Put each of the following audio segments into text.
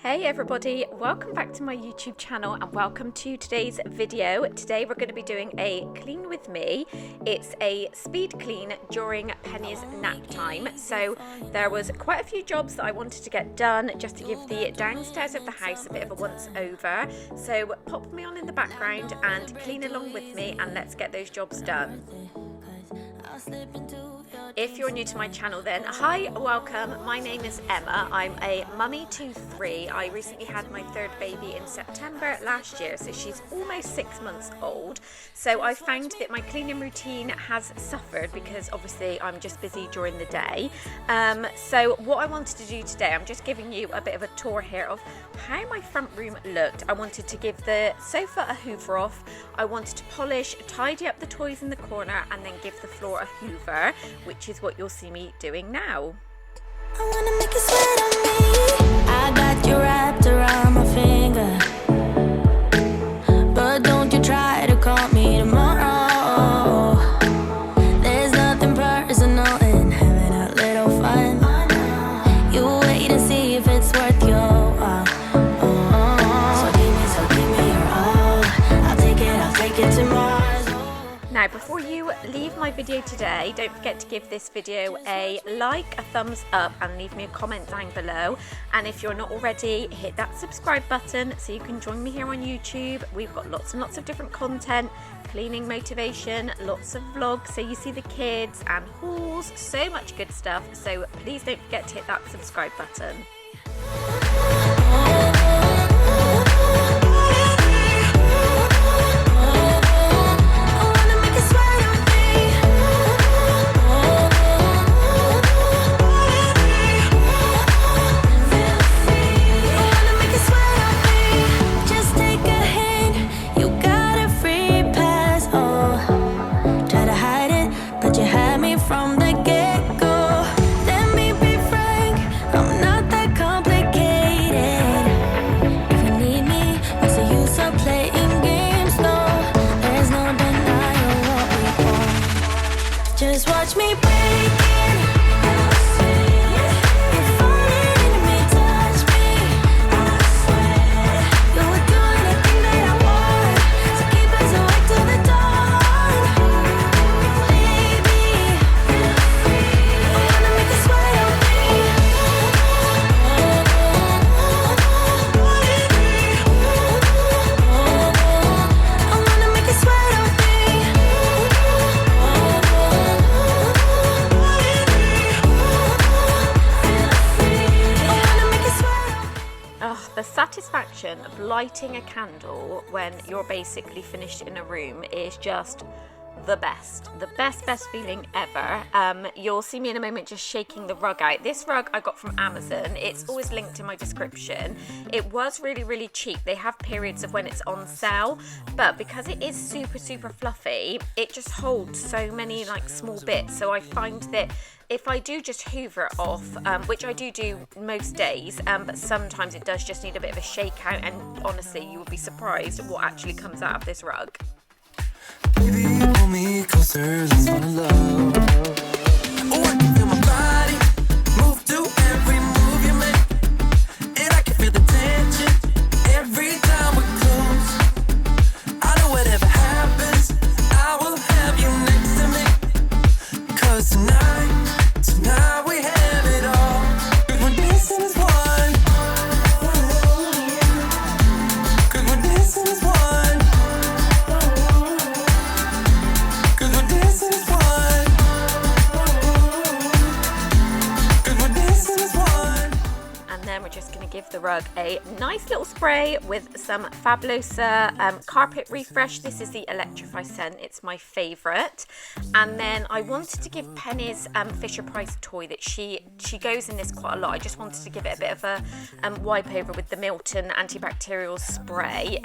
Hey everybody, welcome back to my YouTube channel and welcome to today's video. Today we're going to be doing a clean with me. It's a speed clean during Penny's nap time. So there was quite a few jobs that I wanted to get done just to give the downstairs of the house a bit of a once over. So pop me on in the background and clean along with me and let's get those jobs done. If you're new to my channel then, hi, welcome. My name is Emma. I'm a mummy to 3. I recently had my third baby in September last year, so she's almost 6 months old. So I found that my cleaning routine has suffered because obviously I'm just busy during the day. So what I wanted to do today, I'm just giving you a bit of a tour here of how my front room looked. I wanted to give the sofa a hoover off. I wanted to polish, tidy up the toys in the corner and then give the floor a hoover, which is what you'll see me doing now. I wanna make you sweat on me. I got you wrapped around my finger, but don't you try to call me tomorrow. There's nothing personal in having a little fun. You wait and see if it's worth your while. So give me your all. I'll take it tomorrow. Now, before you leave my video today, don't forget to give this video a like, a thumbs up, and leave me a comment down below. And if you're not already, hit that subscribe button so you can join me here on YouTube. We've got lots and lots of different content, cleaning motivation, lots of vlogs, so you see the kids and hauls, so much good stuff. So please don't forget to hit that subscribe button. Just watch me break it. You're falling into me, touch me. I swear you would do anything that I want. So keep us awake till the dawn. Baby, feel free. I wanna make you sweat on me. I wanna make you sweat on me. The satisfaction of lighting a candle when you're basically finished in a room is just the best feeling ever. You'll see me in a moment just shaking the rug out. This rug I got from Amazon. It's always linked in my description. It was really cheap. They have periods of when it's on sale, but because it is super fluffy, it just holds so many like small bits. So I find that if I do just hoover it off, which I do most days, but sometimes it does just need a bit of a shake out, and honestly you will be surprised at what actually comes out of this rug. Baby, pull me closer, let's fall in love. Oh, I can feel my body move to every move you make, and I can feel the tension every time we're close. I know whatever happens, I will have you next to me. 'Cause tonight we have it all. 'Cause we're dancing as one. 'Cause we're dancing as one. We're just going to give the rug a nice little spray with some Fabulosa carpet refresh. This is the Electrify scent. It's my favourite. And then I wanted to give Penny's Fisher Price toy that she goes in this quite a lot. I just wanted to give it a bit of a wipe over with the Milton antibacterial spray.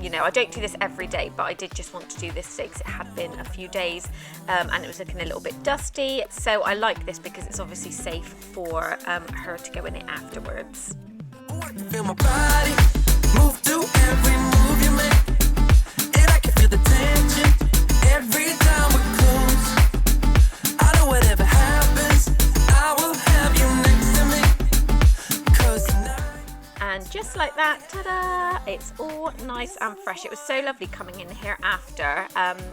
You know, I don't do this every day, but I did just want to do this today because it had been a few days and it was looking a little bit dusty. So I like this because it's obviously safe for her to go in it afterwards. Oh, I can feel my body move to every move you make, and I can feel the tension every time we're close. I know whatever happens, I will have you next to me. 'Cause tonight And just like that, ta-da, it's all nice and fresh. It was so lovely coming in here after,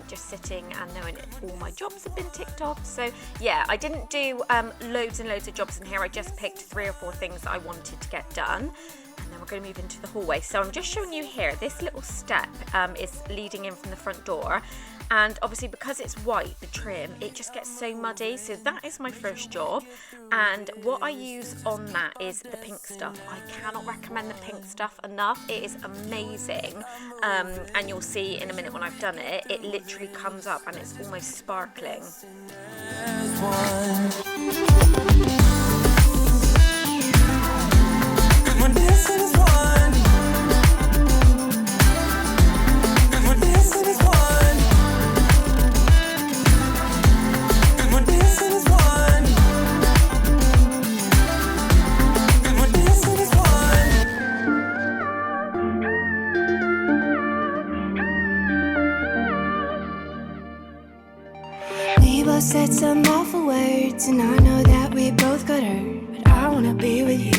just sitting and knowing all my jobs have been ticked off. So yeah, I didn't do loads and loads of jobs in here. I just picked 3 or 4 things that I wanted to get done. And then we're going to move into the hallway. So I'm just showing you here, this little step is leading in from the front door. And obviously because it's white, the trim, it just gets so muddy. So that is my first job. And what I use on that is the pink stuff. I cannot recommend the pink stuff enough. It is amazing. And you'll see in a minute when I've done it, it literally comes up and it's almost sparkling. We both said some awful words, and I know that we both got hurt. But I wanna be with you,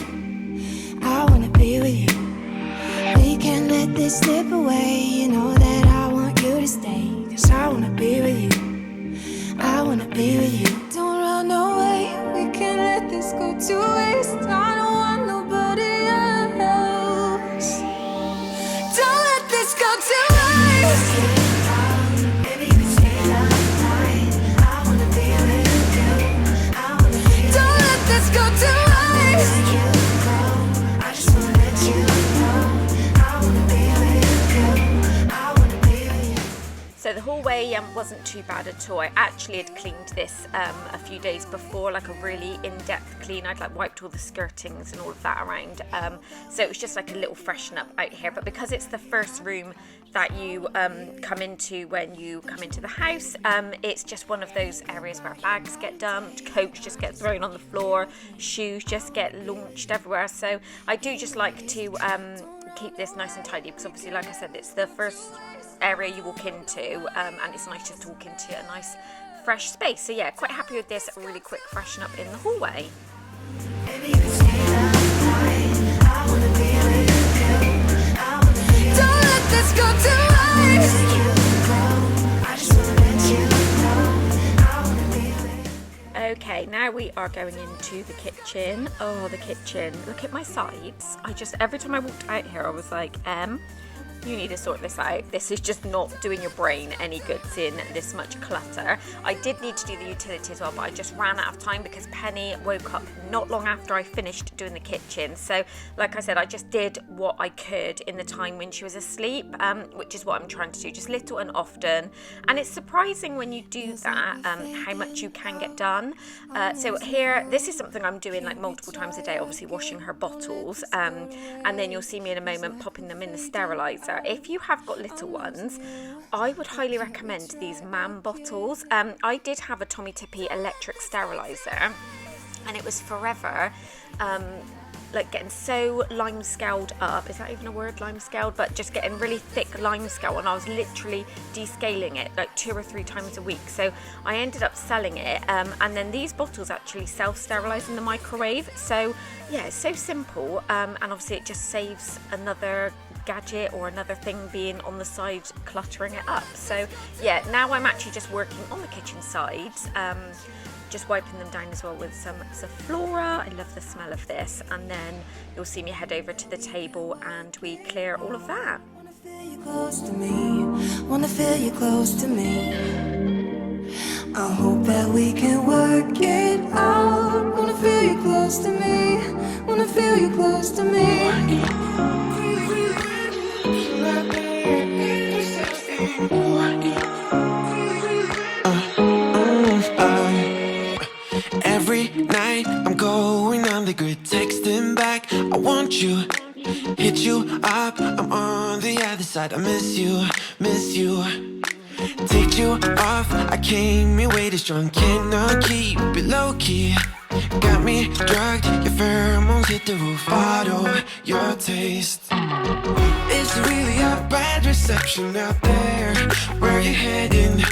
I wanna be with you. We can't let this slip away, you know that I want you to stay. Cause I wanna be with you, I wanna be with you. Don't run away, we can't let this go to waste. I don't want nobody else. Don't let this go to waste. So the hallway wasn't too bad at all. I actually had cleaned this a few days before, like a really in-depth clean. I'd like wiped all the skirtings and all of that around. So it was just like a little freshen up out here. But because it's the first room that you come into when you come into the house, it's just one of those areas where bags get dumped, coats just get thrown on the floor, shoes just get launched everywhere. So I do just like to keep this nice and tidy because obviously, like I said, it's the first area you walk into, and it's nice just to walk into a nice fresh space. So yeah, quite happy with this really quick freshen up in the hallway. Don't let this go to waste. Okay, now we are going into the kitchen. Oh, the kitchen. Look at my sides. Every time I walked out here, I was like, you need to sort this out. This is just not doing your brain any good, seeing this much clutter. I did need to do the utility as well, but I just ran out of time because Penny woke up not long after I finished doing the kitchen. So like I said, I just did what I could in the time when she was asleep, which is what I'm trying to do, just little and often. And it's surprising when you do that, how much you can get done. So here, this is something I'm doing like multiple times a day, obviously washing her bottles. And then you'll see me in a moment popping them in the sterilizer. If you have got little ones, I would highly recommend these MAM bottles. I did have a Tommy Tippy electric sterilizer, and it was forever like getting so lime scaled up. Is that even a word, lime scaled? But just getting really thick lime scale, and I was literally descaling it like 2 or 3 times a week. So I ended up selling it, and then these bottles actually self-sterilize in the microwave. So yeah, it's so simple, and obviously it just saves another gadget or another thing being on the side cluttering it up. So yeah, now I'm actually just working on the kitchen sides, just wiping them down as well with some Sephora. I love the smell of this. And then you'll see me head over to the table and we clear all of that. Wanna feel you close to me, wanna feel you close to me. I hope that we can work it out. Wanna feel you close to me, wanna feel you close to me. Every night I'm going on the grid, texting back, I want you, hit you up, I'm on the other side, I miss you, take you off, I came in way too strong, cannot keep it low key, got me drugged, your pheromones hit the roof, bottle your taste. It's really a bad reception out there, where you heading?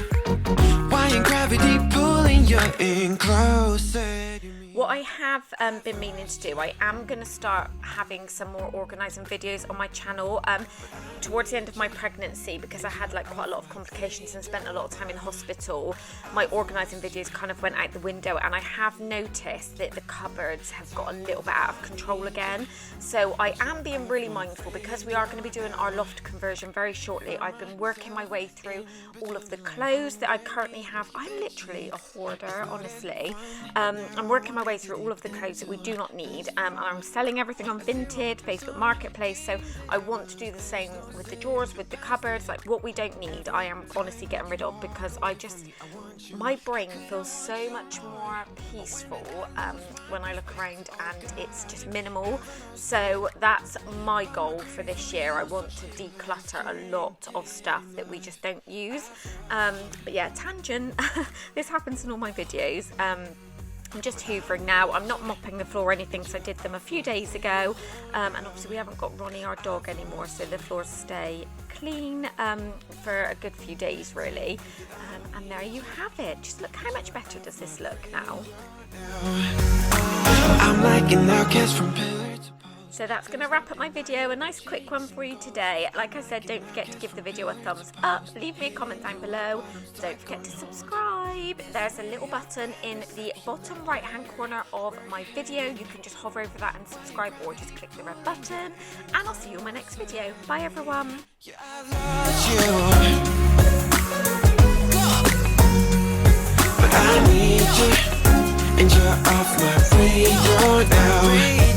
Why ain't gravity pulling you in closer to me? What I have been meaning to do, I am going to start having some more organising videos on my channel towards the end of my pregnancy, because I had like quite a lot of complications and spent a lot of time in hospital. My organising videos kind of went out the window, and I have noticed that the cupboards have got a little bit out of control again. So I am being really mindful, because we are going to be doing our loft conversion very shortly. I've been working my way through all of the clothes that I currently have. I'm literally a hoarder, honestly. I'm working my way through all of the clothes that we do not need, and I'm selling everything on Vinted, Facebook Marketplace. So I want to do the same with the drawers, with the cupboards. Like what we don't need, I am honestly getting rid of, because my brain feels so much more peaceful when I look around and it's just minimal. So that's my goal for this year. I want to declutter a lot of stuff that we just don't use. But yeah, tangent. This happens in all my videos. I'm just hoovering now. I'm not mopping the floor or anything, so I did them a few days ago. And obviously we haven't got Ronnie, our dog, anymore, so the floors stay clean for a good few days, really. And there you have it. Just look, how much better does this look now? I'm like an outcast from pillar to post. So that's going to wrap up my video. A nice quick one for you today. Like I said, don't forget to give the video a thumbs up. Leave me a comment down below. Don't forget to subscribe. There's a little button in the bottom right hand corner of my video. You can just hover over that and subscribe, or just click the red button. And I'll see you in my next video. Bye everyone. But I need you, and you're off my radar now.